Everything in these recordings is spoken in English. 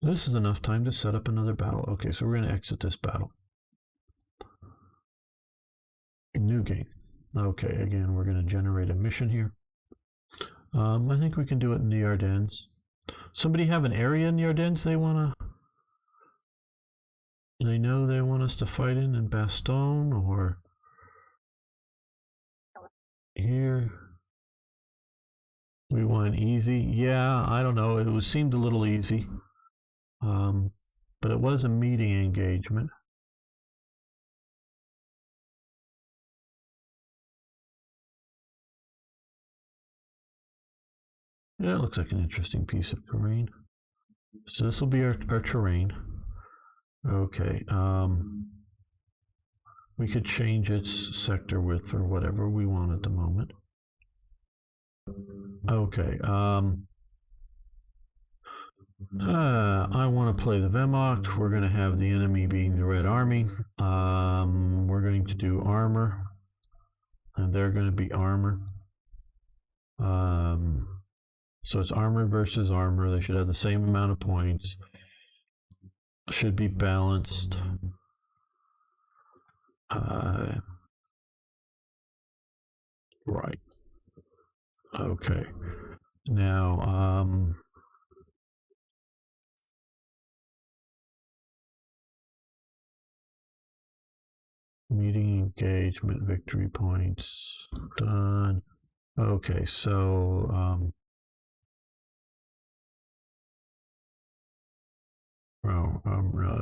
This is enough time to set up another battle. Okay, so we're going to exit this battle. New game. Okay, again, we're going to generate a mission here. I think we can do it in the Ardennes. Somebody have an area in the Ardennes they want to... They know they want us to fight in Bastogne or here. We want easy. Yeah, I don't know. It seemed a little easy. But it was a meeting engagement. Yeah, it looks like an interesting piece of terrain. So this will be our terrain. Okay. We could change its sector width or whatever we want at the moment. Okay. I want to play the Wehrmacht. We're going to have the enemy being the Red Army. We're going to do armor. And they're going to be armor. So it's armor versus armor. They should have the same amount of points. Should be balanced. Right. Okay. Now, meeting engagement, victory points, done. Okay, so,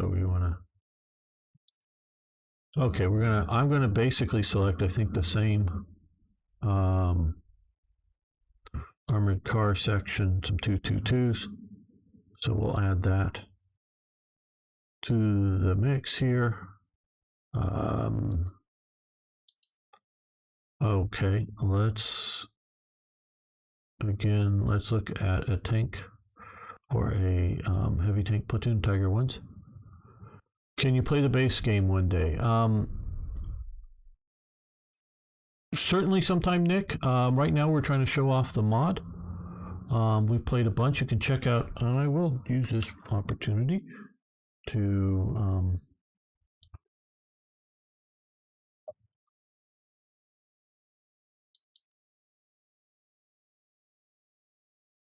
we want to... Okay, I'm gonna basically select, I think, the same armored car section, some 222s. So we'll add that to the mix here. Okay, let's look at a tank or a heavy tank platoon, Tiger 1s. Can you play the base game one day? Certainly sometime, Nick. Right now we're trying to show off the mod. We've played a bunch. You can check out, and I will use this opportunity to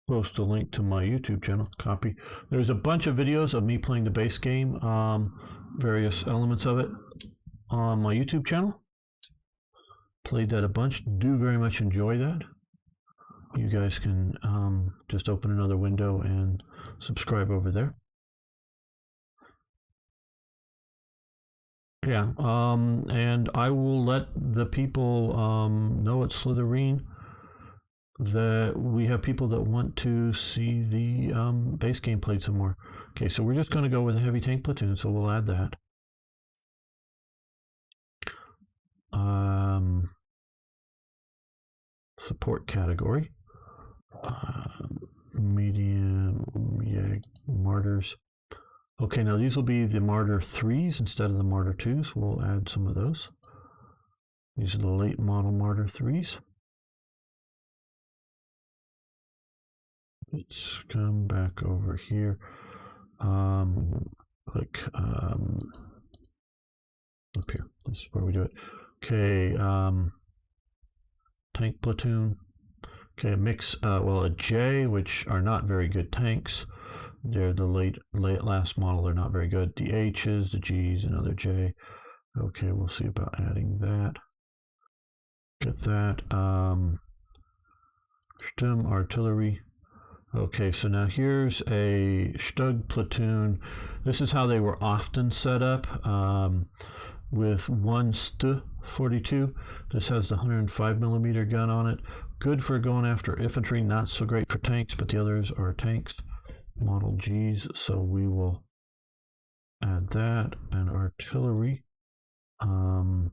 post a link to my YouTube channel. Copy. There's a bunch of videos of me playing the base game, various elements of it on my YouTube channel. Played that a bunch. Do very much enjoy that. You guys can just open another window and subscribe over there. Yeah, and I will let the people know at Slytherin that we have people that want to see the base game played some more. Okay, so we're just going to go with a heavy tank platoon, so we'll add that. Support category. Medium, yeah, martyrs. Okay, now these will be the Martyr 3s instead of the Martyr 2s. We'll add some of those. These are the late model Martyr 3s. Let's come back over here. Click up here. This is where we do it. Okay, tank platoon. Okay, a mix, well, a J, which are not very good tanks. They're the last model. They're not very good. The H's, the G's, another J. Okay, we'll see about adding that. Get that. Sturm artillery. Okay, so now here's a Stug platoon. This is how they were often set up, with one St 42. This has the 105mm gun on it. Good for going after infantry, not so great for tanks, but the others are tanks. Model G's, so we will add that. And artillery. Off-map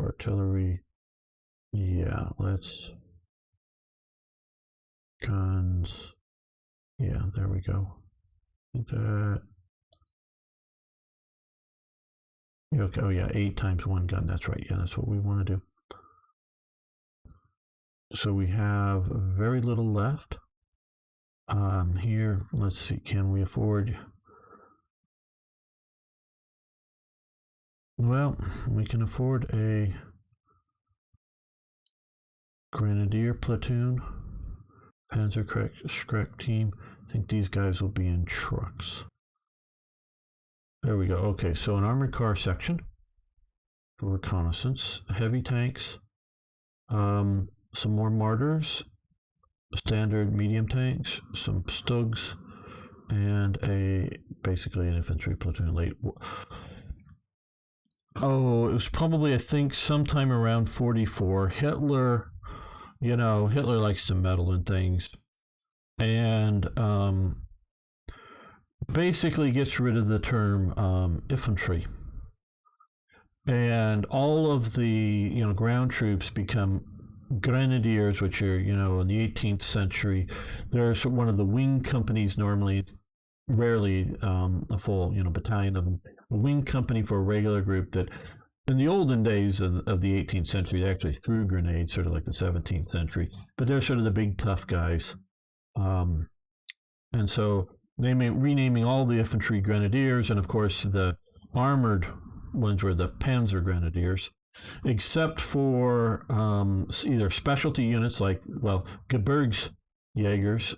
artillery. Yeah, let's... Guns. Yeah, there we go. That. Okay, oh yeah, 8 times 1 gun. That's right. Yeah, that's what we want to do. So we have very little left. here, let's see, can we afford? Well, we can afford a Grenadier platoon, Panzer team. I think these guys will be in trucks. There we go. Okay, so an armored car section for reconnaissance, heavy tanks, some more mortars, standard medium tanks, some Stugs, and basically an infantry platoon. Oh, it was probably, I think, sometime around 44. Hitler, Hitler likes to meddle in things, and basically gets rid of the term infantry, and all of the ground troops become grenadiers, which are in the 18th century. There's one of the wing companies, normally, rarely a full battalion of them. A wing company for a regular group that in the olden days of the 18th century, they actually threw grenades, sort of like the 17th century, but they're sort of the big tough guys. And so they may renaming all the infantry grenadiers, and of course the armored ones were the Panzer Grenadiers, except for either specialty units like, Gebirgsjägers,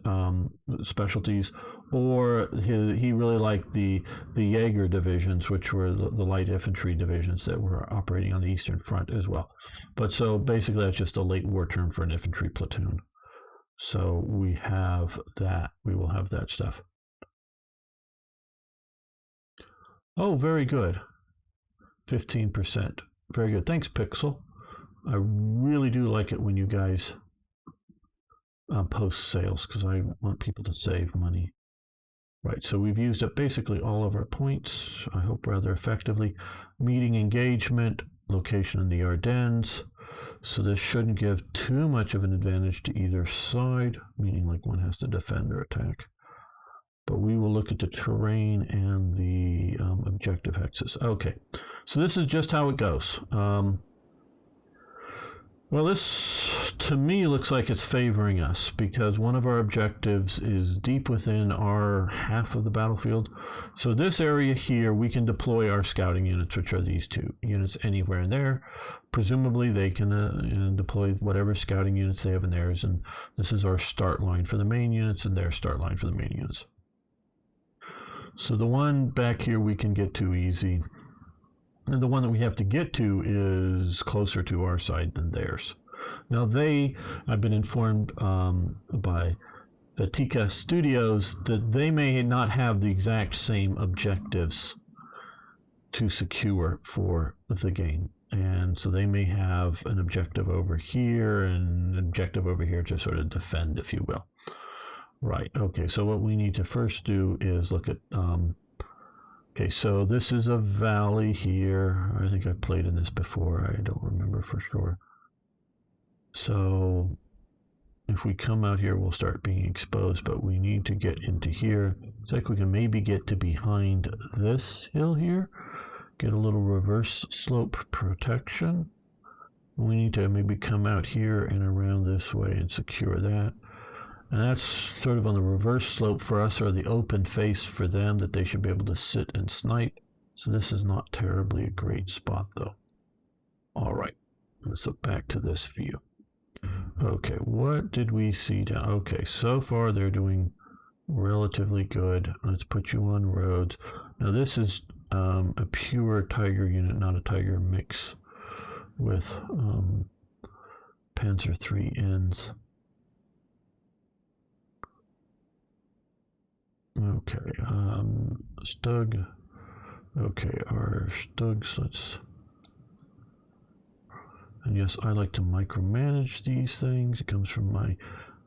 specialties, or he really liked the Jaeger divisions, which were the light infantry divisions that were operating on the Eastern Front as well. But so basically that's just a late war term for an infantry platoon. So we have that. We will have that stuff. Oh, very good. 15%. Very good. Thanks, Pixel. I really do like it when you guys post sales, because I want people to save money. Right, so we've used up basically all of our points, I hope rather effectively. Meeting engagement, location in the Ardennes. So this shouldn't give too much of an advantage to either side, meaning like one has to defend or attack. But we will look at the terrain and the objective hexes. Okay, so this is just how it goes. Well, this to me looks like it's favoring us, because one of our objectives is deep within our half of the battlefield. So this area here, we can deploy our scouting units, which are these two units, anywhere in there. Presumably they can deploy whatever scouting units they have in theirs, and this is our start line for the main units and their start line for the main units. So the one back here we can get to easy. And the one that we have to get to is closer to our side than theirs. Now I've been informed by Vatica Studios that they may not have the exact same objectives to secure for the game. And so they may have an objective over here and an objective over here to sort of defend, if you will. Right, okay, so what we need to first do is look at okay, so this is a valley here. I think I played in this before. I don't remember for sure. So if we come out here, we'll start being exposed, but we need to get into here. It's like we can maybe get to behind this hill here, get a little reverse slope protection. We need to maybe come out here and around this way and secure that. And that's sort of on the reverse slope for us, or the open face for them, that they should be able to sit and snipe. So this is not terribly a great spot, though. All right, let's look back to this view. Okay, what did we see down? Okay, so far they're doing relatively good. Let's put you on roads. Now this is a pure Tiger unit, not a Tiger mix with Panzer III's. Okay, Stug. Okay, our Stugs, and yes, I like to micromanage these things. It comes from my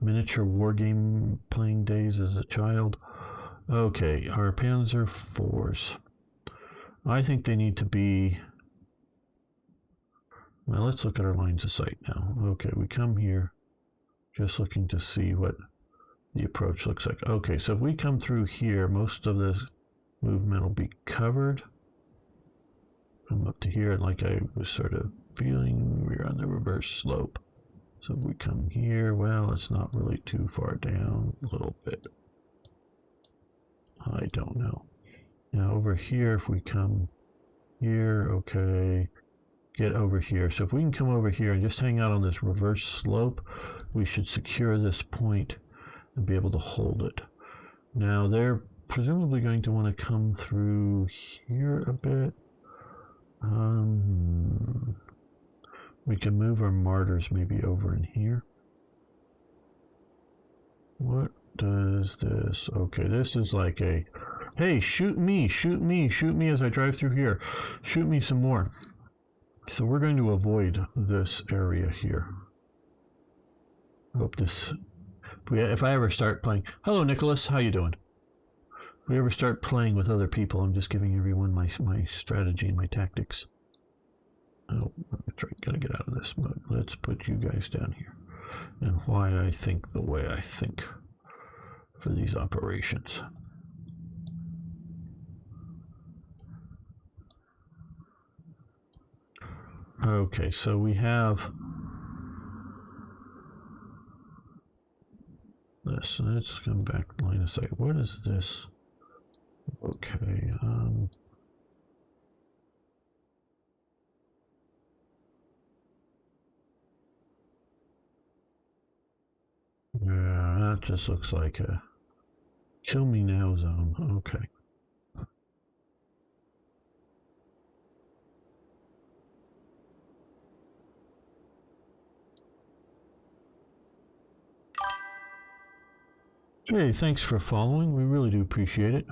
miniature wargame playing days as a child. Okay, our Panzer IVs. I think they need to be, well, let's look at our lines of sight now. Okay, we come here, just looking to see what the approach looks like. Okay, so if we come through here, most of this movement will be covered. Come up to here, and like I was sort of feeling, we're on the reverse slope. So if we come here, well, it's not really too far down, a little bit. don't know. Now over here, if we come here, okay, get over here. So if we can come over here and just hang out on this reverse slope, we should secure this point and be able to hold it. Now they're presumably going to want to come through here a bit. We can move our martyrs maybe over in here. What does this? Okay, this is like a, hey, shoot me, shoot me, shoot me as I drive through here. Shoot me some more. So we're going to avoid this area here. I hope this, if I ever start playing, hello Nicholas, how you doing? If we ever start playing with other people, I'm just giving everyone my strategy and my tactics. Oh, gotta get out of this, but let's put you guys down here. And why I think the way I think for these operations. Okay, so we have this. Let's come back line of sight. What is this? Okay, yeah, that just looks like a kill me now zone. Okay. Hey, thanks for following. We really do appreciate it.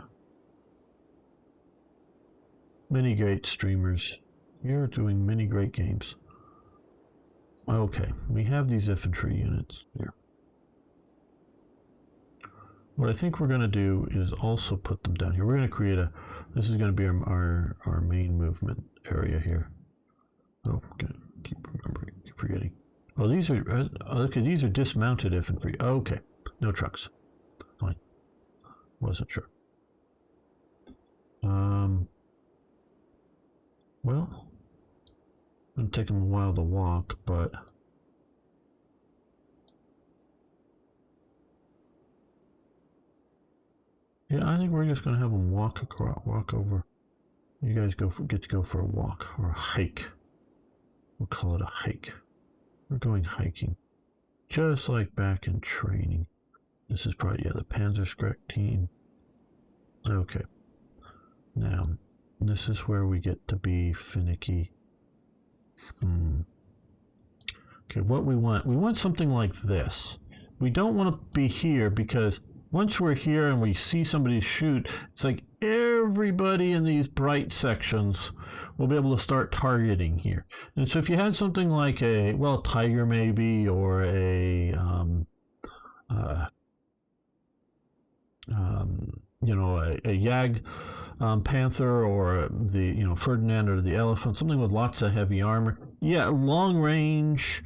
Many great streamers. You're doing many great games. Okay, we have these infantry units here. What I think we're going to do is also put them down here. We're going to create a, this is going to be our main movement area here. Oh, okay, keep forgetting. Oh, these are, okay, these are dismounted infantry. Okay, no trucks. Fine. Wasn't sure. Well, it'll take them a while to walk, but yeah, I think we're just going to have them walk across, walk over. You guys get to go for a walk or a hike. We'll call it a hike. We're going hiking, just like back in training. This is probably, yeah, the Panzer team. Okay. Now, this is where we get to be finicky. Okay, what we want something like this. We don't want to be here because once we're here and we see somebody shoot, it's like everybody in these bright sections will be able to start targeting here. And so if you had something like a, well, tiger maybe, or a, you know, a Yag Panther, or the, you know, Ferdinand or the Elephant, something with lots of heavy armor. Yeah, long range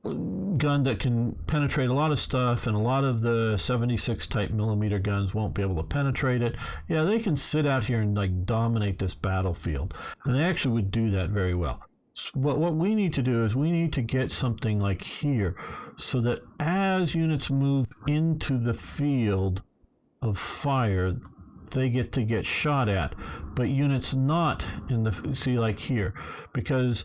gun that can penetrate a lot of stuff, and a lot of the 76 type millimeter guns won't be able to penetrate it. Yeah, they can sit out here and like dominate this battlefield, and they actually would do that very well. What we need to do is we need to get something like here, so that as units move into the field of fire, they get shot at, but units not in the, see, like here, because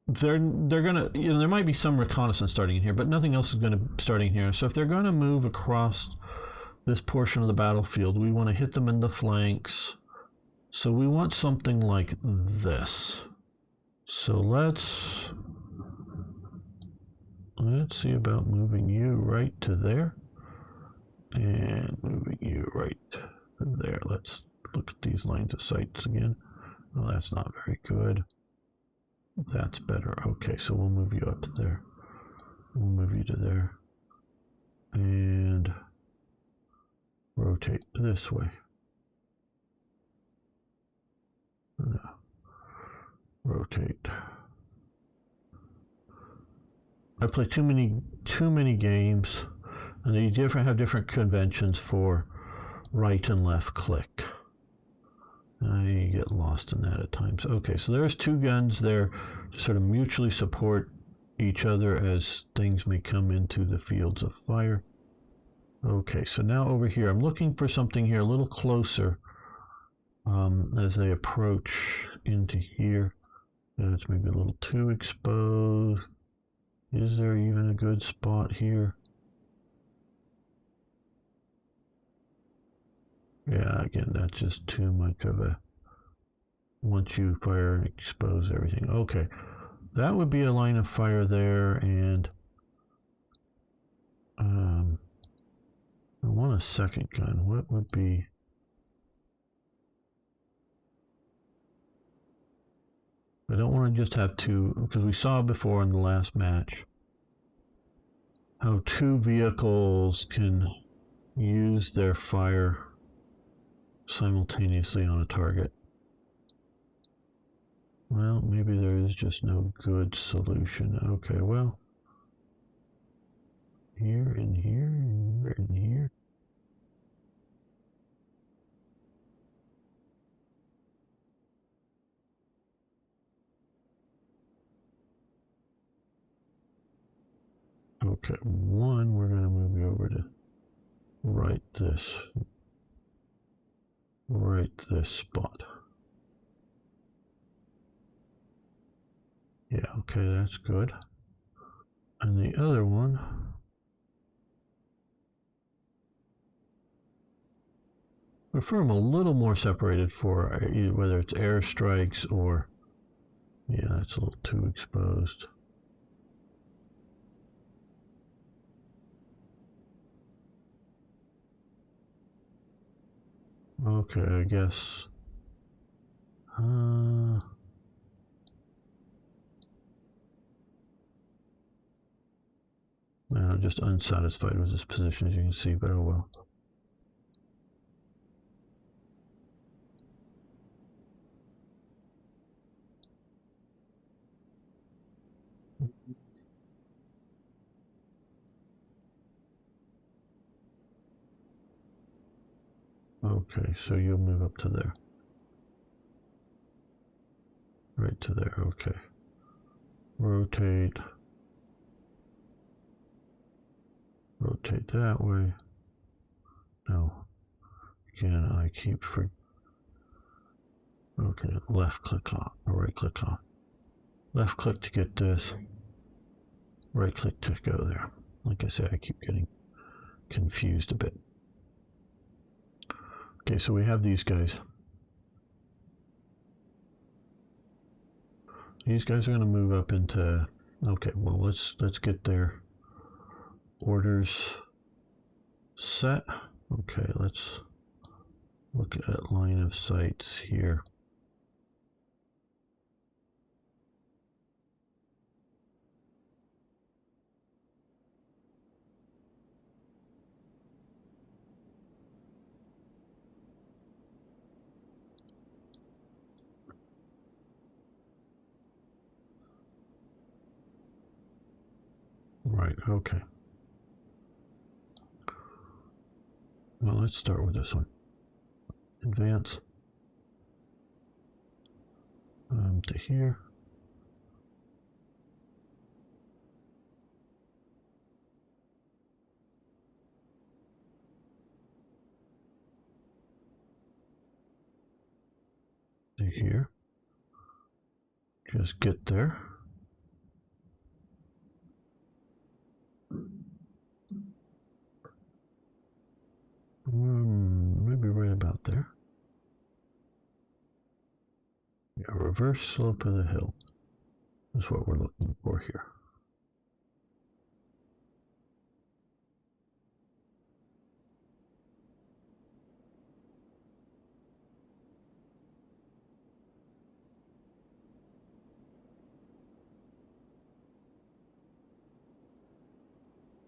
they're gonna, you know, there might be some reconnaissance starting in here, but nothing else is going to starting here. So if they're going to move across this portion of the battlefield, we want to hit them in the flanks. So we want something like this. So let's see about moving you right to there, and moving you right there. Let's look at these lines of sights again. Well, that's not very good. That's better. Okay, so we'll move you up there. We'll move you to there. And rotate this way. No. Rotate. I play too many games, and they have different conventions for right and left click. I get lost in that at times. Okay, so there's two guns there to sort of mutually support each other as things may come into the fields of fire. Okay, so now over here, I'm looking for something here a little closer as they approach into here. And it's maybe a little too exposed. Is there even a good spot here? Yeah, again, that's just too much of a... Once you fire and expose everything. Okay, that would be a line of fire there, and I want a second gun. What would be... I don't want to just have two, because we saw before in the last match how two vehicles can use their fire simultaneously on a target. Well, maybe there is just no good solution. Okay, well, here and here and here. Okay, one, we're going to move you over to right this spot. Yeah, okay, that's good. And the other one, prefer them a little more separated for whether it's airstrikes or... Yeah, that's a little too exposed. Okay, I guess. I'm just unsatisfied with this position, as you can see, but oh well. Okay, so you'll move up to there. Right to there, okay. Rotate. Rotate that way. No. Again, I keep for... Okay, left click on, or right click on. Left click to get this. Right click to go there. Like I said, I keep getting confused a bit. Okay, so we have these guys. These guys are going to move up into... Okay, well, let's get their orders set. Okay, let's look at line of sights here. Right, okay. Well, let's start with this one. Advance. To here. To here. Just get there. Maybe right about there. Yeah, reverse slope of the hill is what we're looking for here.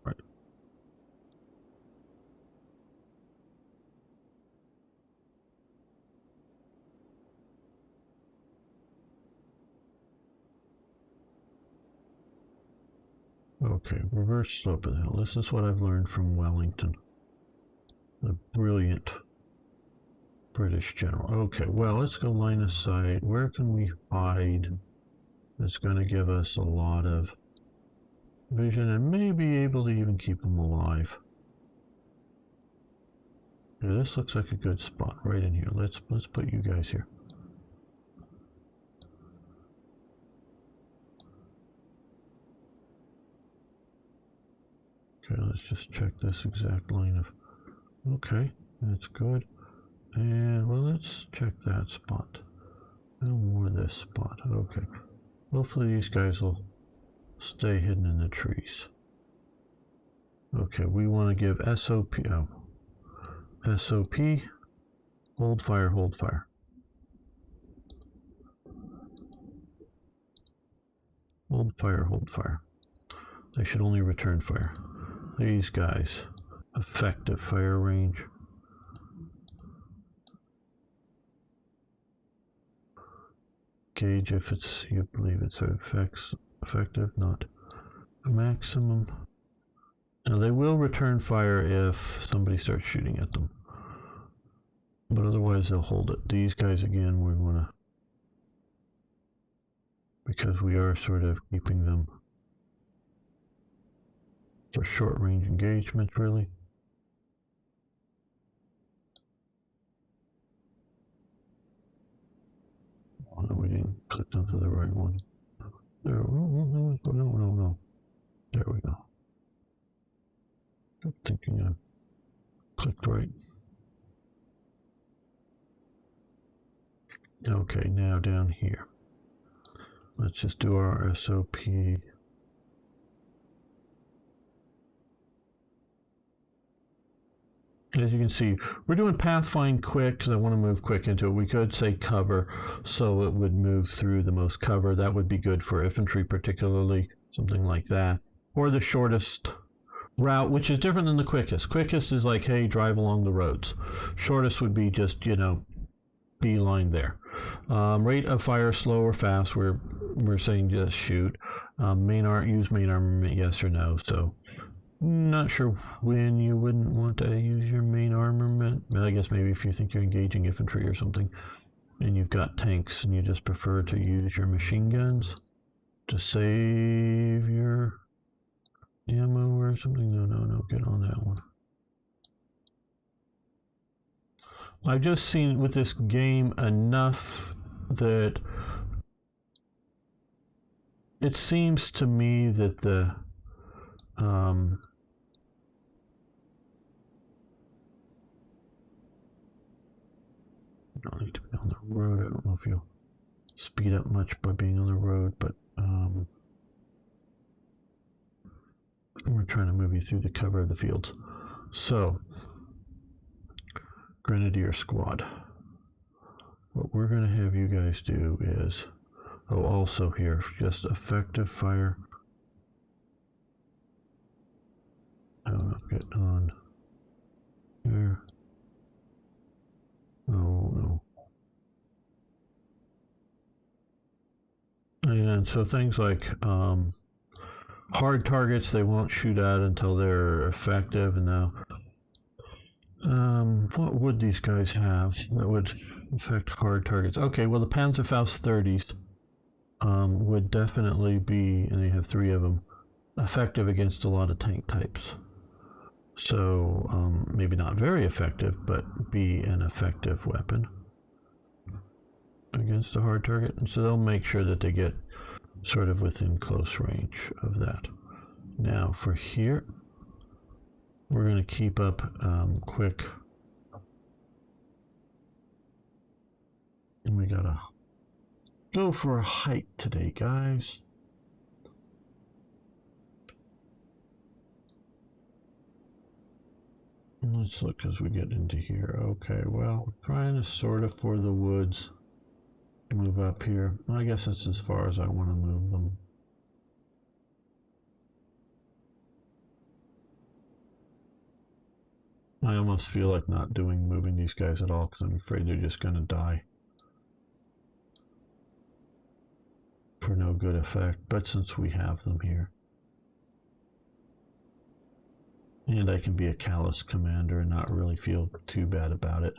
Right. Okay, reverse slope of the hill. This is what I've learned from Wellington, the brilliant British general. Okay, well, let's go line of sight. Where can we hide? It's going to give us a lot of vision and may be able to even keep them alive. Yeah, this looks like a good spot right in here. Let's put you guys here. Okay, let's just check this exact line of. Okay, that's good. And well, let's check that spot. No more this spot. Okay. Hopefully these guys will stay hidden in the trees. Okay, we want to give SOP. Oh, SOP. Hold fire. Hold fire. Hold fire. Hold fire. They should only return fire. These guys. Effective fire range. Gauge if it's, you believe it's effective, not maximum. Now they will return fire if somebody starts shooting at them, but otherwise they'll hold it. These guys again, we want to, because we are sort of keeping them for short range engagement, really. Oh, no, we didn't click onto the right one. There, no. There we go. I'm thinking I clicked right. Okay, now down here. Let's just do our SOP. As you can see, we're doing pathfind quick because I want to move quick into it. We could say cover, so it would move through the most cover. That would be good for infantry particularly, something like that. Or the shortest route, which is different than the quickest. Quickest is like, hey, drive along the roads. Shortest would be just, you know, beeline there. Rate of fire, slow or fast, we're saying just shoot. Use main armament, yes or no. So not sure when you wouldn't want to use your main armament. I guess maybe if you think you're engaging infantry or something and you've got tanks and you just prefer to use your machine guns to save your ammo or something. No, get on that one. I've just seen with this game enough that it seems to me that the don't need to be on the road. I don't know if you'll speed up much by being on the road, but we're trying to move you through the cover of the fields. So, Grenadier Squad. What we're going to have you guys do is, oh, also here, just effective fire. Get on here. Oh, no. And so things like hard targets they won't shoot at until they're effective. And now, what would these guys have that would affect hard targets? Okay, well the Panzerfaust 30s would definitely be, and they have 3 of them, effective against a lot of tank types. So maybe not very effective, but be an effective weapon against a hard target. And so they'll make sure that they get sort of within close range of that. Now for here, we're going to keep up quick. And we gotta go for a height today, guys. Let's look as we get into here. Okay, well, we're trying to sort of for the woods move up here. I guess that's as far as I want to move them. I almost feel like not moving these guys at all because I'm afraid they're just going to die for no good effect. But since we have them here, and I can be a callous commander and not really feel too bad about it.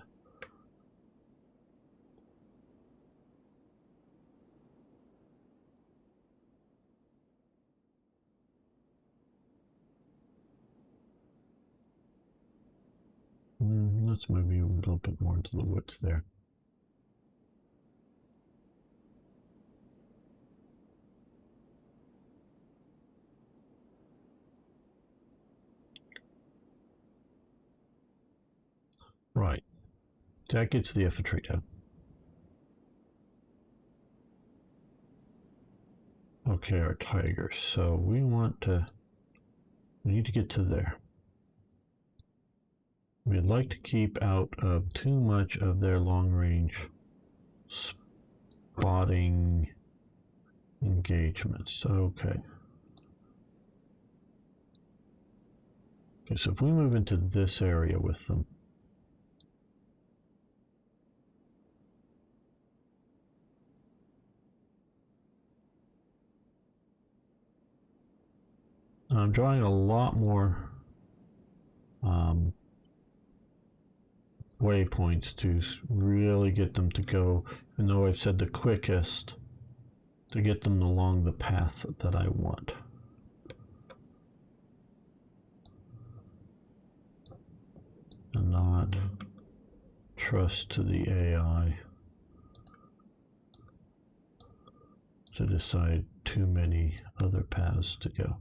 let's move you a little bit more into the woods there. Right. That gets the infantry down. Okay, our tigers. So we need to get to there. We'd like to keep out of too much of their long-range spotting engagements. Okay. Okay, so if we move into this area with them, I'm drawing a lot more waypoints to really get them to go, even though I've said the quickest, to get them along the path that I want. And not trust to the AI to decide too many other paths to go.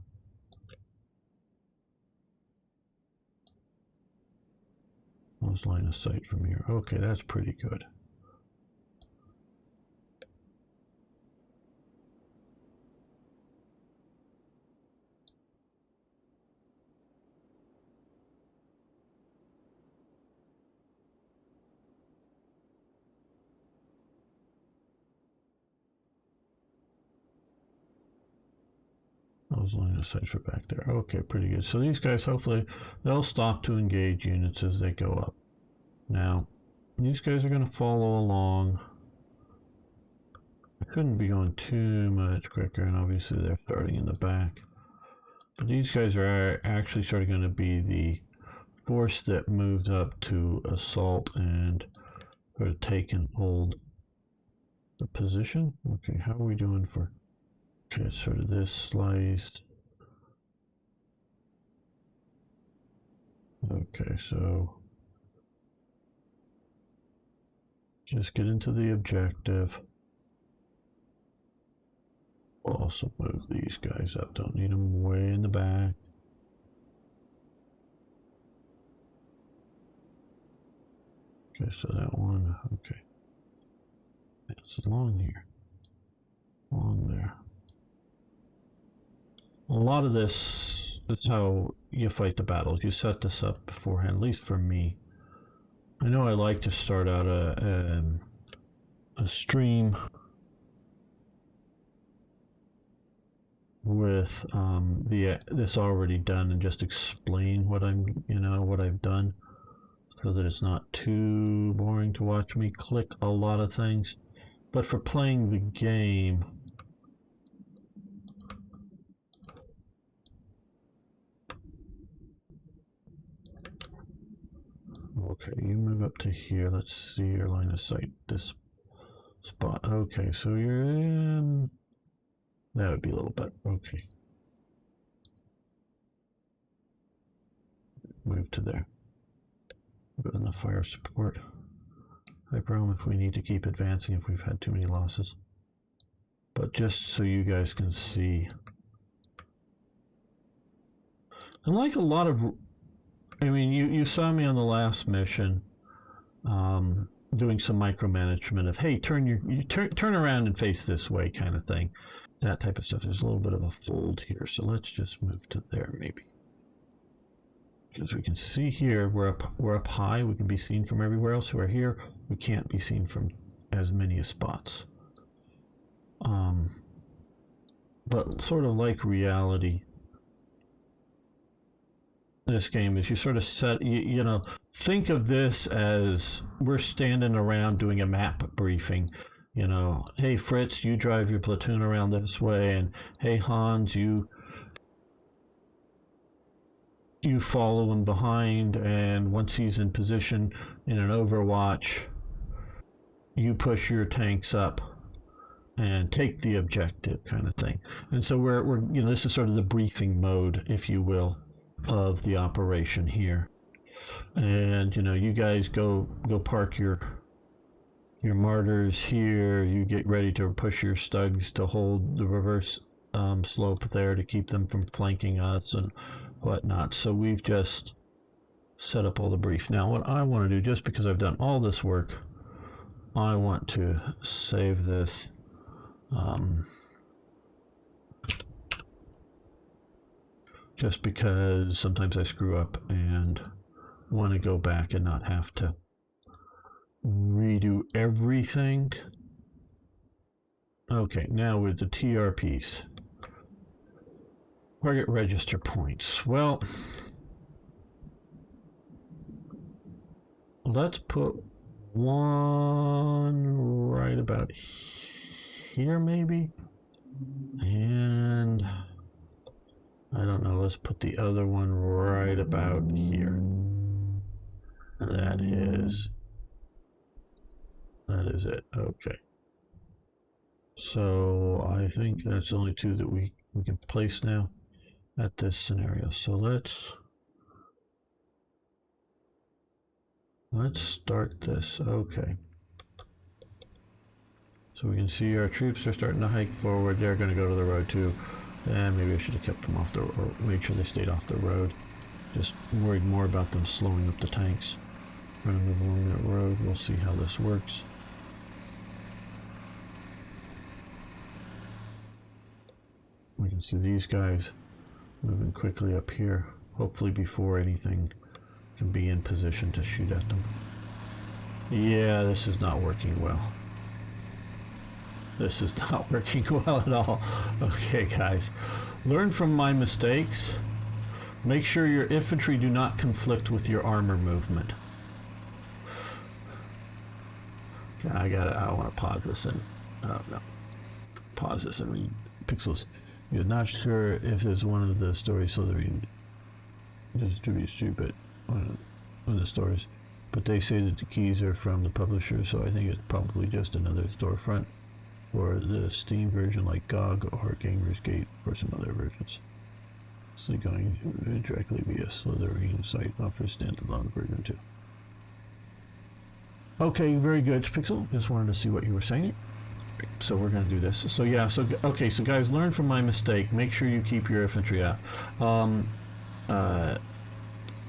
Close line of sight from here. Okay, that's pretty good. Close line of sight for back there. Okay, pretty good. So these guys, hopefully, they'll stop to engage units as they go up. Now, these guys are going to follow along. I couldn't be going too much quicker, and obviously they're starting in the back. But these guys are actually sort of going to be the force that moves up to assault and sort of take and hold the position. Okay, how are we doing for... Okay, it's sort of this slice. Okay, so just get into the objective. We'll also move these guys up. Don't need them way in the back. Okay, so that one, okay. It's along here. Along there. A lot of this is how you fight the battles. You set this up beforehand, at least for me. I know I like to start out a stream with this already done and just explain what what I've done, so that it's not too boring to watch me click a lot of things. But for playing the game, okay, you move up to here. Let's see your line of sight. This spot. Okay, so you're in... That would be a little better. Okay. Move to there. Go in the fire support. I promise if we need to keep advancing if we've had too many losses. But just so you guys can see. And like a lot of... I mean, you saw me on the last mission doing some micromanagement of, hey, turn around and face this way kind of thing. That type of stuff. There's a little bit of a fold here, so let's just move to there maybe. Because we can see here, we're up high, we can be seen from everywhere else. We're here, we can't be seen from as many spots. But sort of like reality, this game is you sort of set, you know, think of this as we're standing around doing a map briefing. You know, hey Fritz, you drive your platoon around this way, and hey Hans, you follow him behind, and once he's in position in an overwatch, you push your tanks up and take the objective kind of thing. And so we're you know, this is sort of the briefing mode, if you will, of the operation here. And you know, you guys go park your martyrs here. You get ready to push your stugs to hold the reverse slope there to keep them from flanking us and whatnot. So we've just set up all the brief. Now what I want to do, just because I've done all this work, I want to save this. Just because sometimes I screw up and want to go back and not have to redo everything. Okay, now with the TRPs. Target register points. Well, let's put one right about here maybe. And I don't know, let's put the other one right about here. That is it. Okay. So I think that's only two that we can place now at this scenario. So let's start this. Okay. So we can see our troops are starting to hike forward. They're going to go to the road too. And maybe I should have kept them off the, or made sure they stayed off the road. Just worried more about them slowing up the tanks. We're going to move along that road. We'll see how this works. We can see these guys moving quickly up here, hopefully before anything can be in position to shoot at them. Yeah, this is not working well. This is not working well at all. Okay, guys, learn from my mistakes. Make sure your infantry do not conflict with your armor movement. Okay, I want to pause this and no, pause this and read pixels. You're not sure if there's one of the stories Slytherin distributes to, but one of the stores. But they say that the keys are from the publisher, so I think it's probably just another storefront, or the Steam version like GOG or Gamers Gate or some other versions. So going directly via Slytherin site offers standalone version too. Okay, very good, Pixel. Just wanted to see what you were saying. So we're going to do this. So yeah, so okay, so guys, learn from my mistake. Make sure you keep your infantry out.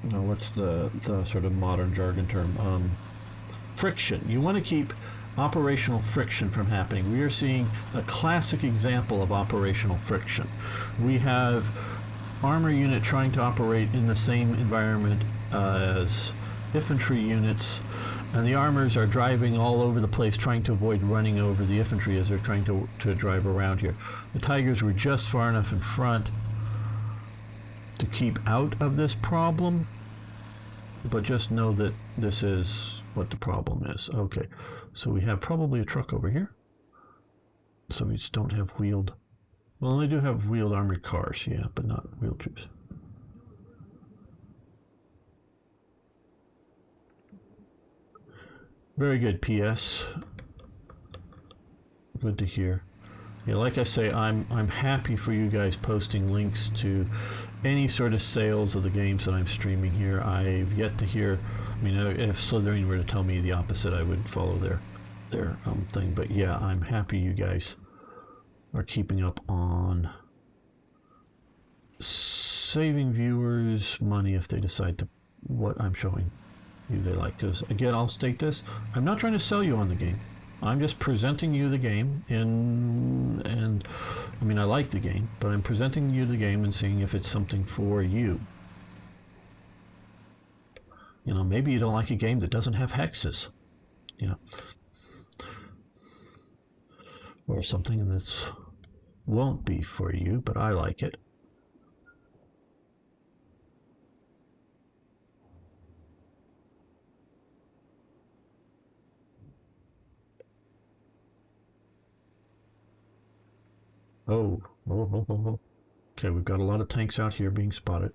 What's the sort of modern jargon term? Friction. You want to keep operational friction from happening. We are seeing a classic example of operational friction. We have armor unit trying to operate in the same environment as infantry units, and the armors are driving all over the place trying to avoid running over the infantry as they're trying to drive around here. The Tigers were just far enough in front to keep out of this problem, but just know that this is what the problem is. Okay, so we have probably a truck over here. So we just don't have wheeled, well, they do have wheeled armored cars, yeah, but not wheeled troops. Very good, PS. Good to hear. Yeah, like I say, I'm happy for you guys posting links to any sort of sales of the games that I'm streaming here. I've yet to hear, I mean, if Slytherin were to tell me the opposite, I would follow their thing. But yeah, I'm happy you guys are keeping up on saving viewers money if they decide to what I'm showing you they like. Because again, I'll state this, I'm not trying to sell you on the game. I'm just presenting you the game and I mean, I like the game, but I'm presenting you the game and seeing if it's something for you. You know, maybe you don't like a game that doesn't have hexes, you know, or something that's won't be for you, but I like it. Oh. Okay, we've got a lot of tanks out here being spotted.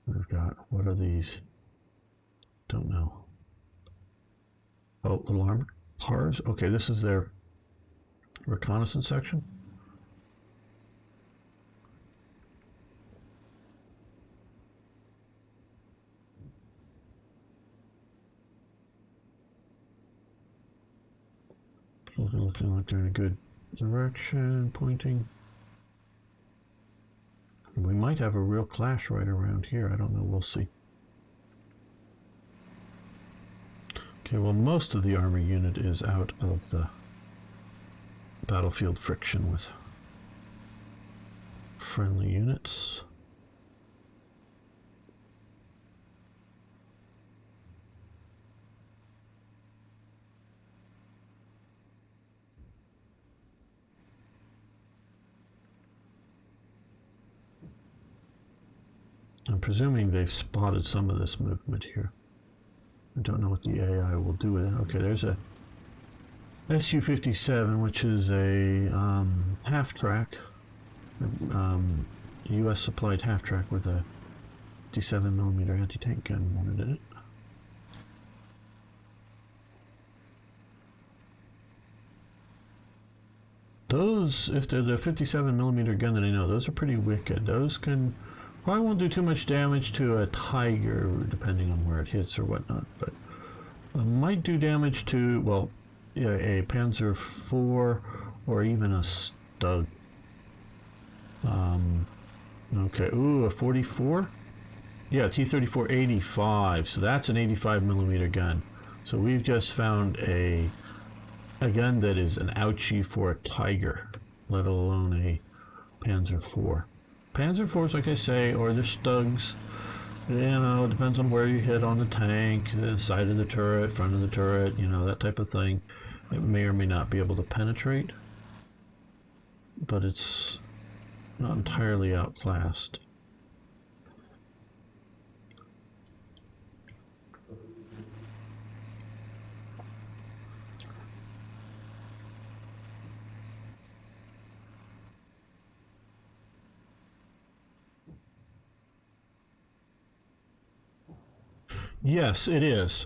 We've got, what are these? Don't know. Oh, little armored cars. Okay, this is their reconnaissance section. looking like they're in a good direction, pointing. We might have a real clash right around here. I don't know. We'll see. Okay, well, most of the army unit is out of the battlefield friction with friendly units. I'm presuming they've spotted some of this movement here. I don't know what the AI will do with it. Okay, there's a Su-57, which is a half-track, U.S. supplied half-track with a 57mm anti-tank gun mounted in it. Those, if they're the 57mm gun that I know, those are pretty wicked. Those can probably won't do too much damage to a Tiger, depending on where it hits or whatnot, but might do damage to, well, yeah, a Panzer IV or even a Stug. Okay, ooh, a 44? Yeah, T-34-85, so that's an 85mm gun. So we've just found a gun that is an ouchie for a Tiger, let alone a Panzer IV. Panzer IVs, like I say, or the Stugs, you know, it depends on where you hit on the tank, the side of the turret, front of the turret, you know, that type of thing. It may or may not be able to penetrate, but it's not entirely outclassed. Yes, it is.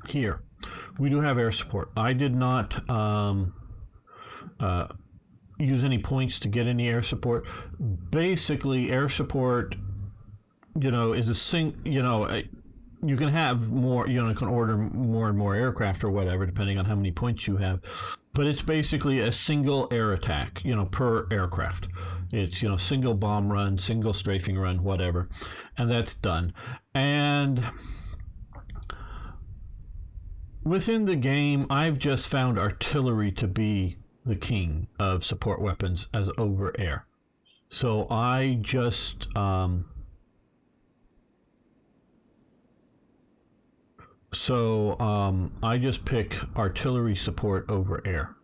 Here, we do have air support. I did not use any points to get any air support. Basically, air support, you know, is a you can have more, you know, you can order more and more aircraft or whatever, depending on how many points you have. But it's basically a single air attack, you know, per aircraft. It's, you know, single bomb run, single strafing run, whatever, and that's done. And within the game, I've just found artillery to be the king of support weapons as over air. So I just I just pick artillery support over air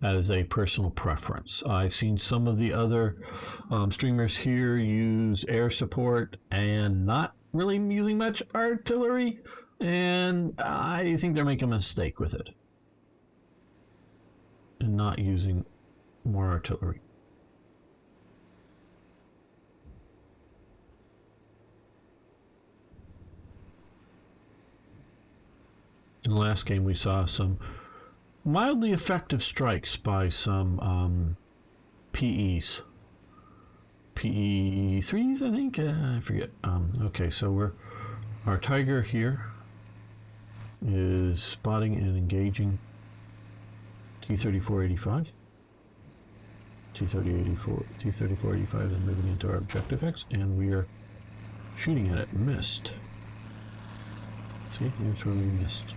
as a personal preference. I've seen some of the other streamers here use air support and not really using much artillery, and I think they're making a mistake with it and not using more artillery. In the last game, we saw some mildly effective strikes by some PEs. PE3s, I think? I forget. Okay, so our Tiger here is spotting and engaging T-34-85. T-34-85 is moving into our objective X, and we are shooting at it. Missed. See, that's where we missed.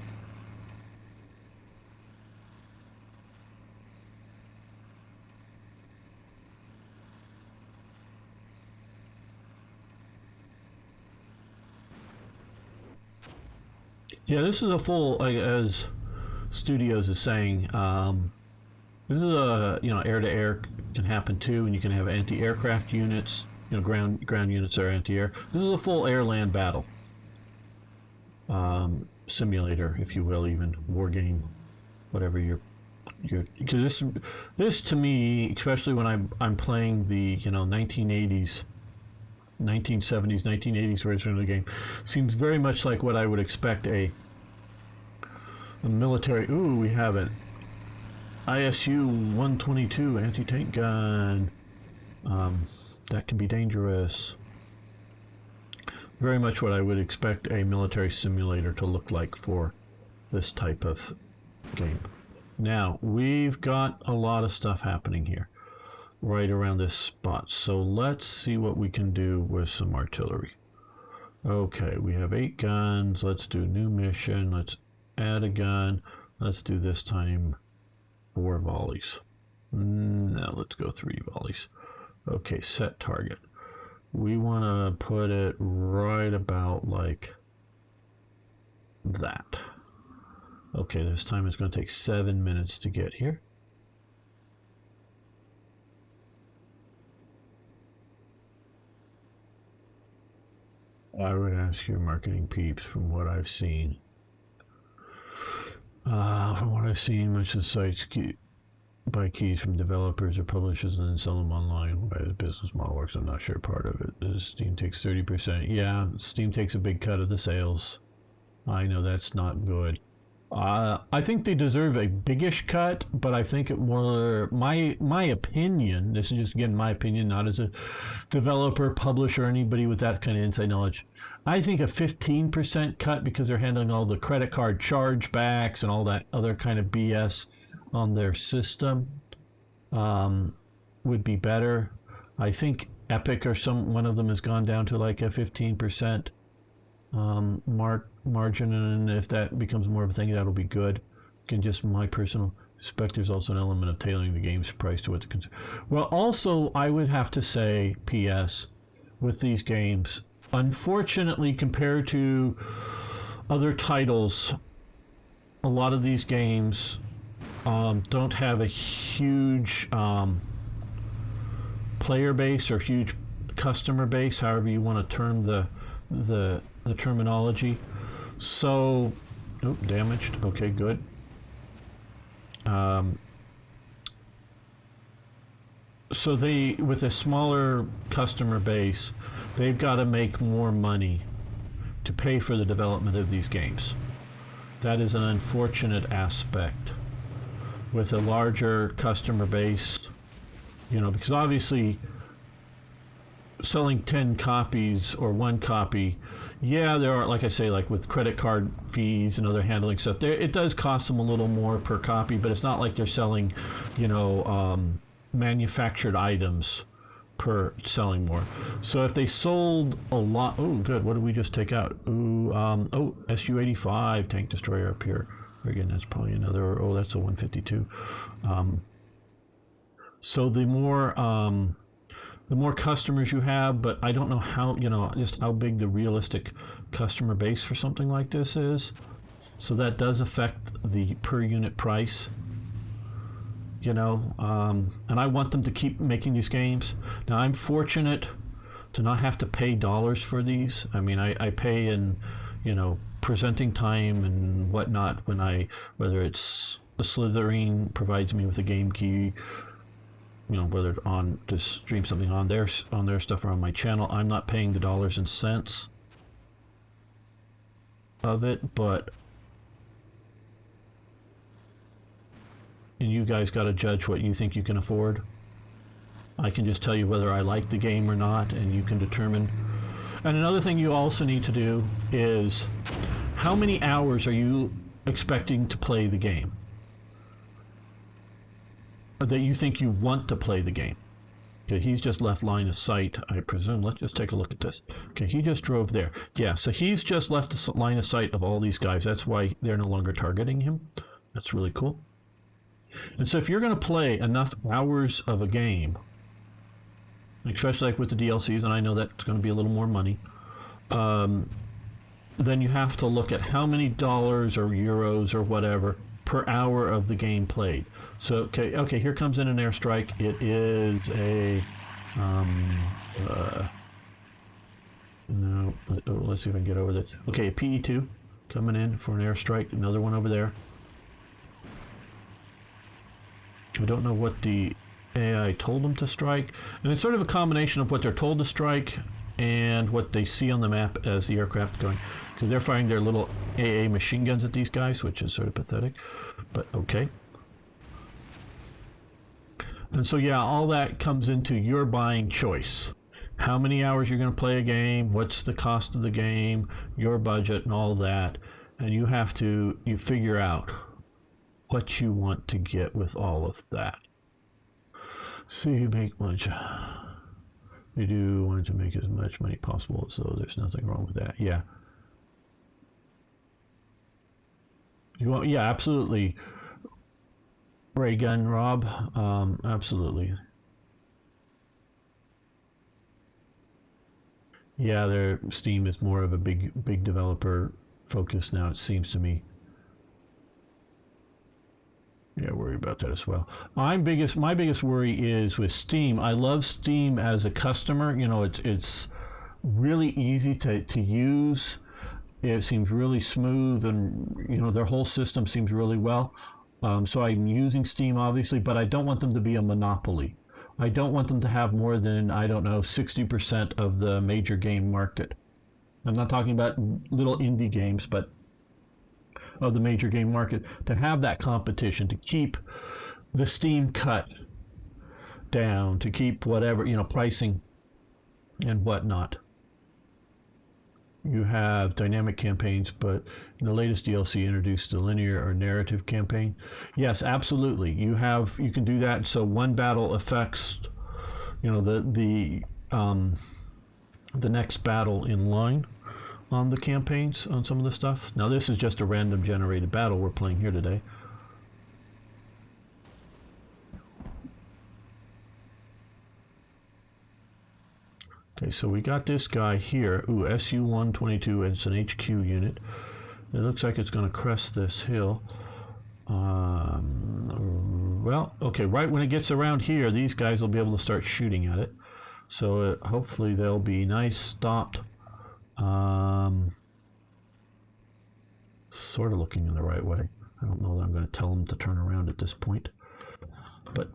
Yeah, this is a full, like, as Studios is saying, this is a, you know, air-to-air can happen too, and you can have anti-aircraft units, you know, ground units are anti-air. This is a full air-land battle. Simulator, if you will, even war game, whatever because this to me, especially when I'm playing the, you know, 1980s, 1970s, 1980s version of the game, seems very much like what I would expect a military. Ooh, we have an ISU-122 anti-tank gun. That can be dangerous. Very much what I would expect a military simulator to look like for this type of game. Now, we've got a lot of stuff happening here, right around this spot. So let's see what we can do with some artillery. Okay, we have 8 guns. Let's do new mission. Let's add a gun. Let's do this time 4 volleys. Now let's go 3 volleys. Okay, set target. We want to put it right about like that. Okay, this time it's going to take 7 minutes to get here. I would ask your marketing peeps from what I've seen. Much of the sites buy keys from developers or publishers and then sell them online. Why the business model works, I'm not sure part of it. Steam takes 30%. Yeah, Steam takes a big cut of the sales. I know that's not good. I think they deserve a biggish cut, but I think it more, my opinion, this is just again my opinion, not as a developer, publisher, anybody with that kind of inside knowledge. I think a 15% cut, because they're handling all the credit card chargebacks and all that other kind of BS on their system, would be better. I think Epic or one of them has gone down to like a 15% margin, and if that becomes more of a thing, that'll be good. Again, just my personal suspect there's also an element of tailoring the game's price to what the consumer. Well, also I would have to say, P.S. with these games, unfortunately, compared to other titles, a lot of these games don't have a huge player base or huge customer base, however you want to term the terminology. So, damaged. Okay, good. So with a smaller customer base, they've got to make more money to pay for the development of these games. That is an unfortunate aspect. With a larger customer base, because obviously selling 10 copies or 1 copy, yeah, there are, like I say, like with credit card fees and other handling stuff, it does cost them a little more per copy, but it's not like they're selling, manufactured items per selling more. So if they sold a lot, oh good, what did we just take out? Su-85 tank destroyer up here. Again, that's probably another, that's a 152. So the more customers you have, but I don't know how, just how big the realistic customer base for something like this is. So that does affect the per unit price, and I want them to keep making these games. Now, I'm fortunate to not have to pay dollars for these. I mean, I pay in, presenting time and whatnot whether it's the Slithering provides me with a game key, whether on to stream something on their stuff or on my channel. I'm not paying the dollars and cents of it, but and you guys got to judge what you think you can afford. I can just tell you whether I like the game or not, and you can determine. And another thing you also need to do is, how many hours are you expecting to play the game? That you think you want to play the game. Okay, he's just left line of sight, I presume. Let's just take a look at this. Okay, he just drove there. Yeah, so he's just left the line of sight of all these guys. That's why they're no longer targeting him. That's really cool. And so if you're going to play enough hours of a game, especially like with the DLCs, and I know that's going to be a little more money, then you have to look at how many dollars or euros or whatever per hour of the game played. So okay, here comes in an airstrike. It is a no. Let's see if I can get over this. Okay, a PE2 coming in for an airstrike. Another one over there. I don't know what the AI told them to strike, and it's sort of a combination of what they're told to strike and what they see on the map as the aircraft going, because they're firing their little AA machine guns at these guys, which is sort of pathetic, but okay. And so yeah, all that comes into your buying choice. How many hours you're going to play a game, what's the cost of the game, your budget and all that, and you figure out what you want to get with all of that. So you make much. You do want to make as much money possible, so there's nothing wrong with that. Yeah. You want, yeah, absolutely. Ray gun, Rob. Absolutely. Yeah, their Steam is more of a big developer focus now, it seems to me. Yeah, worry about that as well. My biggest worry is with Steam. I love Steam as a customer. You know, it's really easy to use. It seems really smooth, and you know their whole system seems really well. So I'm using Steam obviously, but I don't want them to be a monopoly. I don't want them to have more than, I don't know, 60% of the major game market. I'm not talking about little indie games, but of the major game market, to have that competition, to keep the Steam cut down, to keep whatever, you know, pricing and whatnot. You have dynamic campaigns, but in the latest DLC introduced the linear or narrative campaign. Yes, absolutely. You can do that. So one battle affects, you know, the next battle in line on the campaigns on some of the stuff. Now this is just a random generated battle we're playing here today. Okay, so we got this guy here. Ooh, SU-122, it's an HQ unit. It looks like it's going to crest this hill. Well, okay, right when it gets around here, these guys will be able to start shooting at it. So hopefully they'll be nice, stopped. Sort of looking in the right way. I don't know that I'm going to tell them to turn around at this point. But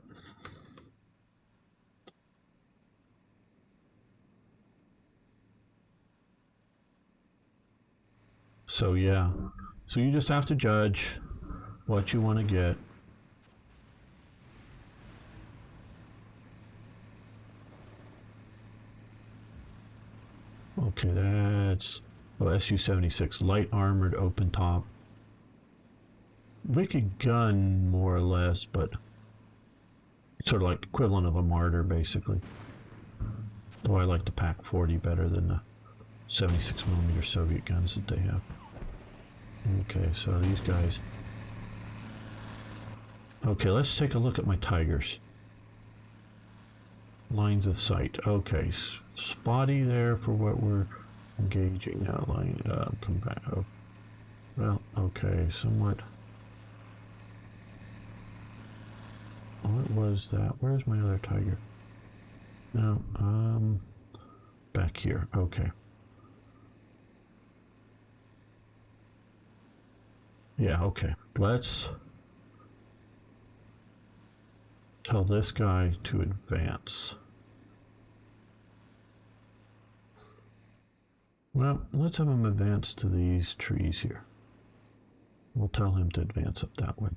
so yeah, so you just have to judge what you want to get. Okay, that's SU-76, light armored open top. Wicked gun, more or less, but sort of like equivalent of a martyr, basically. Though I like the Pac 40 better than the 76mm Soviet guns that they have. Okay, so these guys. Okay, let's take a look at my Tigers. Lines of sight. Okay, spotty there for what we're engaging now. Line come back. Oh, well, okay, somewhat. What was that? Where's my other Tiger? No, back here. Okay. Yeah, okay. Let's tell this guy to advance. Well, let's have him advance to these trees here. We'll tell him to advance up that way.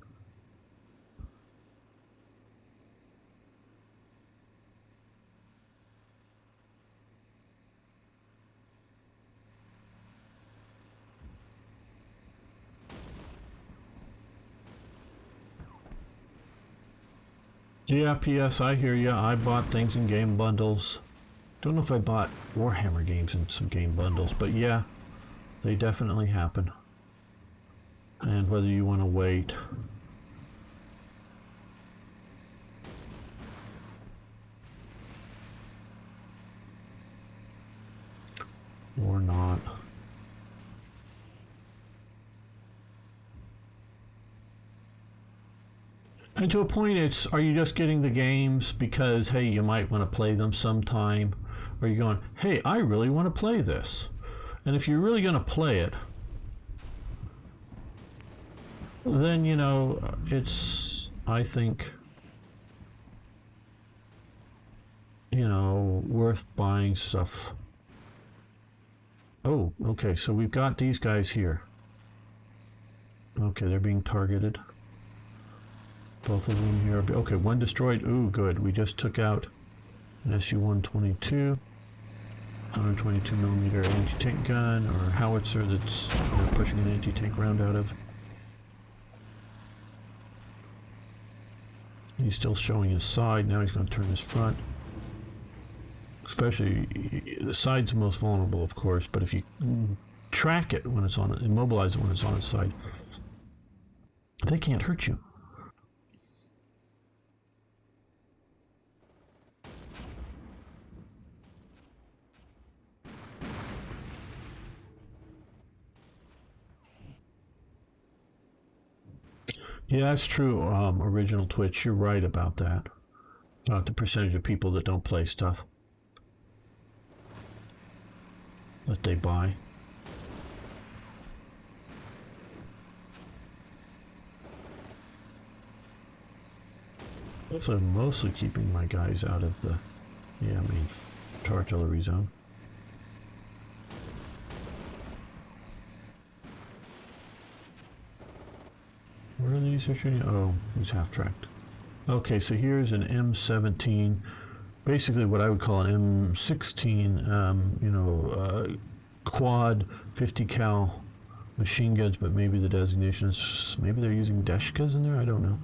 Yeah, P.S. I hear ya. I bought things in game bundles. Don't know if I bought Warhammer games in some game bundles, but yeah, they definitely happen. And whether you want to wait or not. And to a point, it's, are you just getting the games because, hey, you might want to play them sometime? Or are you going, hey, I really want to play this? And if you're really going to play it, then, you know, it's, I think, you know, worth buying stuff. Oh, okay, so we've got these guys here. Okay, they're being targeted. Both of them here. Okay, one destroyed. Ooh, good. We just took out an SU-122, 122mm anti-tank gun, or howitzer that's pushing an anti-tank round out of. He's still showing his side. Now he's going to turn his front. Especially, the side's the most vulnerable, of course, but if you track it when it's on it, immobilize it when it's on its side, they can't hurt you. Yeah, that's true, original Twitch. You're right about that. About the percentage of people that don't play stuff that they buy. Also, I'm mostly keeping my guys out of the, artillery zone. Where are these shooting? Oh, he's half-tracked. Okay, so here's an M17, basically what I would call an M16, quad 50 cal machine guns, but maybe the designation is, maybe they're using Deshkas in there, I don't know.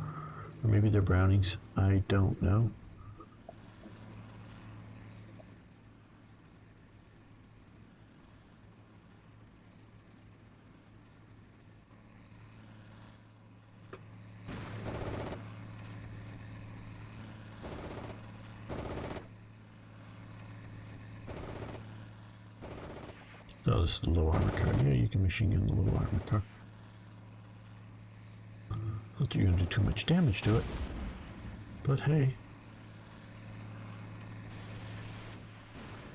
Or maybe they're Brownings, I don't know. Oh, this is the low armor car. Yeah, you can machine gun the low armor car. Not that you're going to do too much damage to it, but hey.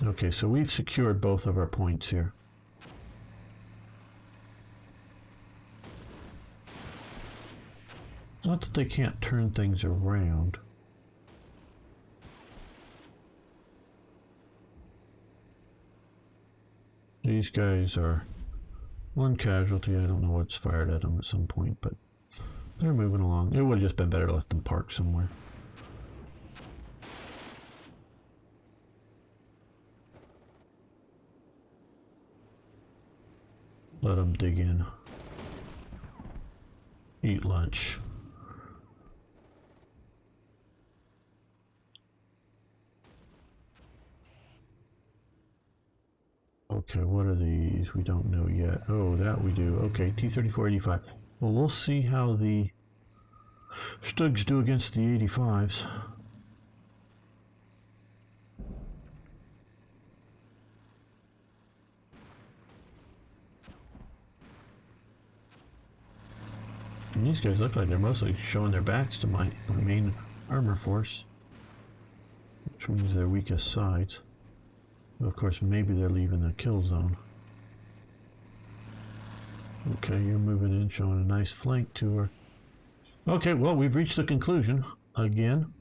Okay, so we've secured both of our points here. Not that they can't turn things around. These guys are one casualty. I don't know what's fired at them at some point, but they're moving along. It would have just been better to let them park somewhere. Let them dig in. Eat lunch. Okay, what are these? We don't know yet. Oh, that we do. Okay, T-34-85. Well, we'll see how the Stugs do against the 85s. And these guys look like they're mostly showing their backs to my main armor force, which means their weakest sides. Of course, maybe they're leaving the kill zone. Okay, you're moving in, showing a nice flank to her. Okay, well, we've reached the conclusion. Again,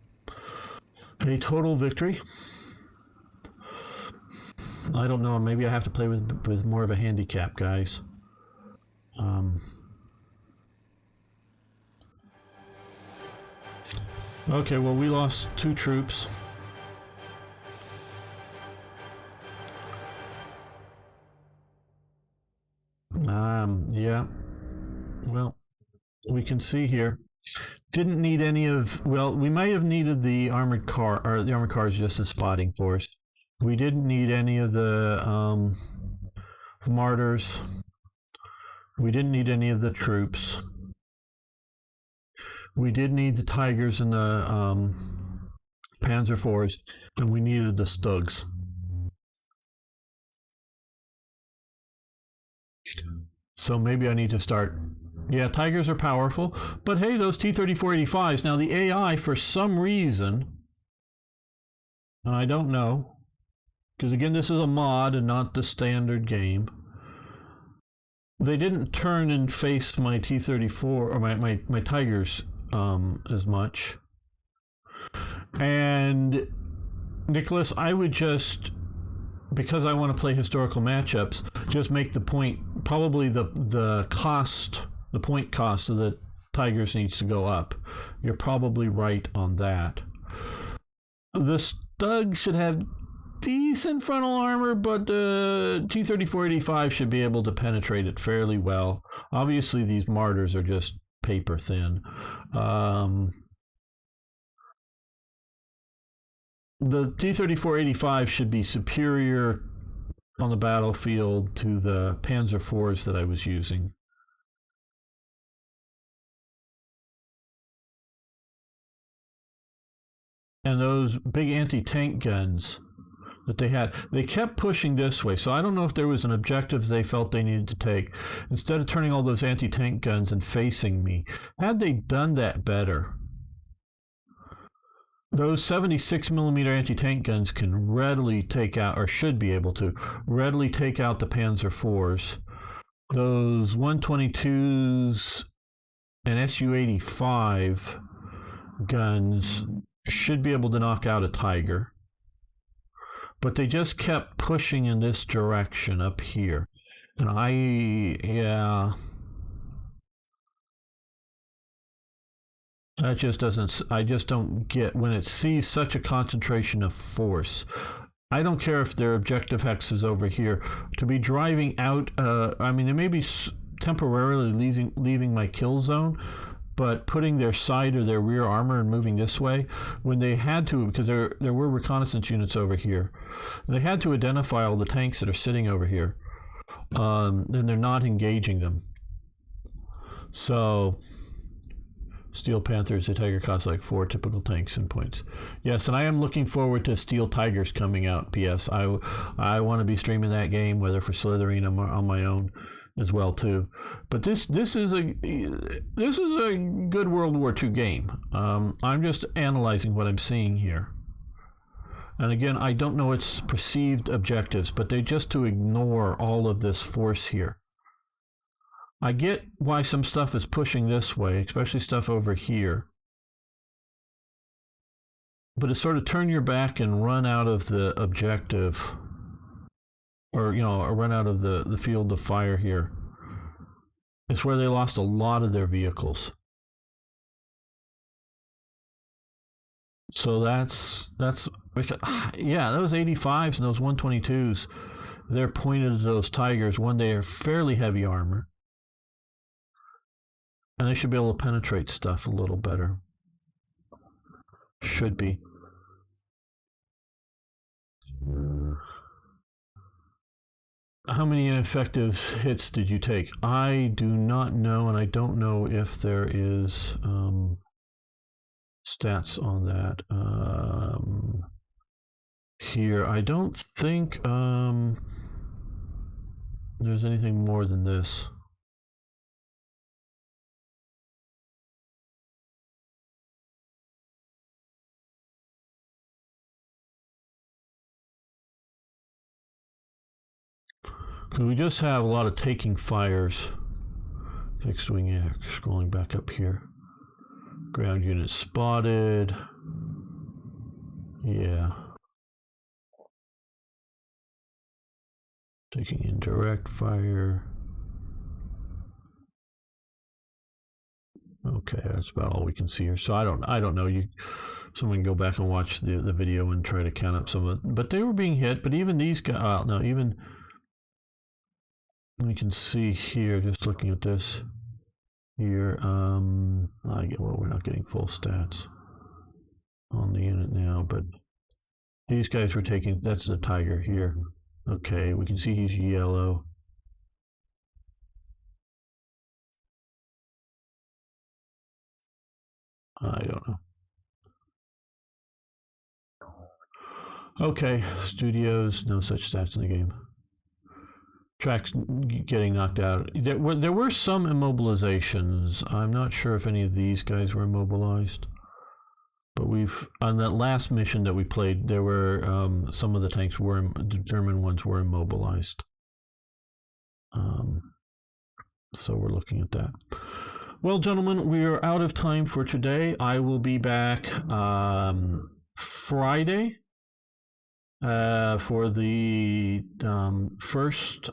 a total victory. I don't know, maybe I have to play with more of a handicap, guys. Okay, well, we lost 2 troops. Yeah, well, we can see here, didn't need any of, well, we might have needed the armored car, or the armored cars just as spotting force. We didn't need any of the martyrs. We didn't need any of the troops. We did need the Tigers and the Panzer IVs, and we needed the Stugs. So maybe I need to start. Yeah, Tigers are powerful, but hey, those T-34-85s. Now the AI, for some reason, I don't know, because again, this is a mod and not the standard game. They didn't turn and face my T-34 or my Tigers as much. And Nicholas, I would just, because I want to play historical matchups, just make the point, probably the cost, the point cost of the Tigers needs to go up. You're probably right on that. The Stug should have decent frontal armor, but T-34-85 should be able to penetrate it fairly well. Obviously, these martyrs are just paper thin. the T-34-85 should be superior on the battlefield to the Panzer IVs that I was using. And those big anti-tank guns that they kept pushing this way. So I don't know if there was an objective they felt they needed to take. Instead of turning all those anti-tank guns and facing me, had they done that better, those 76 millimeter anti-tank guns can readily take out, or should be able to, readily take out the Panzer IVs. Those 122s and Su-85 guns should be able to knock out a Tiger. But they just kept pushing in this direction up here. And that just doesn't, I just don't get, when it sees such a concentration of force. I don't care if their objective hex is over here. To be driving out, I mean, they may be temporarily leaving my kill zone, but putting their side or their rear armor and moving this way, when they had to, because there were reconnaissance units over here, they had to identify all the tanks that are sitting over here. Then they're not engaging them. So, Steel Panthers, the Tiger costs like 4 typical tanks and points. Yes, and I am looking forward to Steel Tigers coming out. P.S. I want to be streaming that game, whether for Slitherine or on my own as well too. But this is a good World War II game. I'm just analyzing what I'm seeing here. And again, I don't know its perceived objectives, but they just to ignore all of this force here. I get why some stuff is pushing this way, especially stuff over here. But it's sort of turn your back and run out of the objective, or or run out of the field of fire here. It's where they lost a lot of their vehicles. So that's yeah, those 85s and those 122s, they're pointed at those Tigers when they are fairly heavy armor. And they should be able to penetrate stuff a little better. Should be. How many ineffective hits did you take? I do not know, and I don't know if there is stats on that. Here, I don't think there's anything more than this. Because we just have a lot of taking fires. Fixed wing, yeah, scrolling back up here. Ground unit spotted. Yeah. Taking indirect fire. Okay, that's about all we can see here. So I don't know. Someone can go back and watch the video and try to count up some of it. But they were being hit. But even these guys, no, even we can see here, just looking at this here. Well, we're not getting full stats on the unit now, but these guys were taking. That's the Tiger here. Okay, we can see he's yellow. I don't know. Okay, studios, no such stats in the game. Tracks getting knocked out. There were some immobilizations. I'm not sure if any of these guys were immobilized. But on that last mission that we played, there were some of the tanks the German ones were immobilized. So we're looking at that. Well, gentlemen, we are out of time for today. I will be back Friday for the first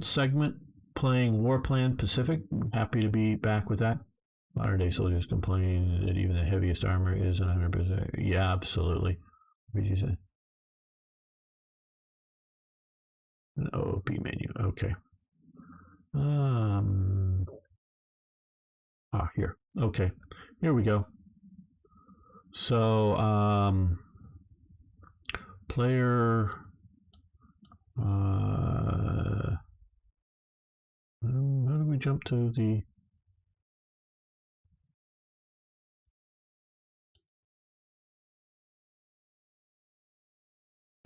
segment, playing Warplan Pacific. I'm happy to be back with that. Modern day soldiers complain that even the heaviest armor is 100%. Yeah, absolutely. What did you say? An OOP menu. Okay. Here. Okay. Here we go. So, player. How do we jump to the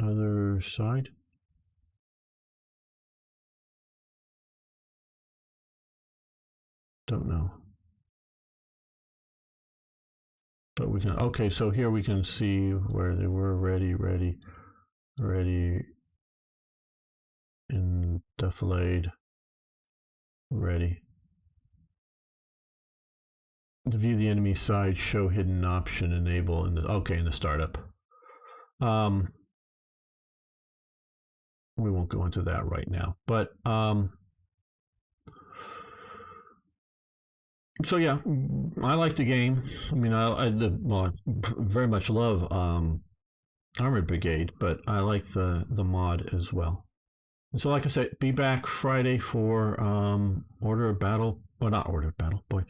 other side? Don't know. But we can, okay, so here we can see where they were ready, in defilade, ready. To view the enemy side, show hidden option, enable, in the, okay, in the startup. We won't go into that right now, but so yeah, I like the game. I mean, I very much love Armored Brigade, but I like the mod as well. And so, like I said, be back Friday for Order of Battle, well, not Order of Battle, boy,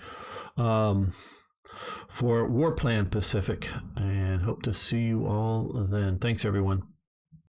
for War Plan Pacific, and hope to see you all then. Thanks, everyone.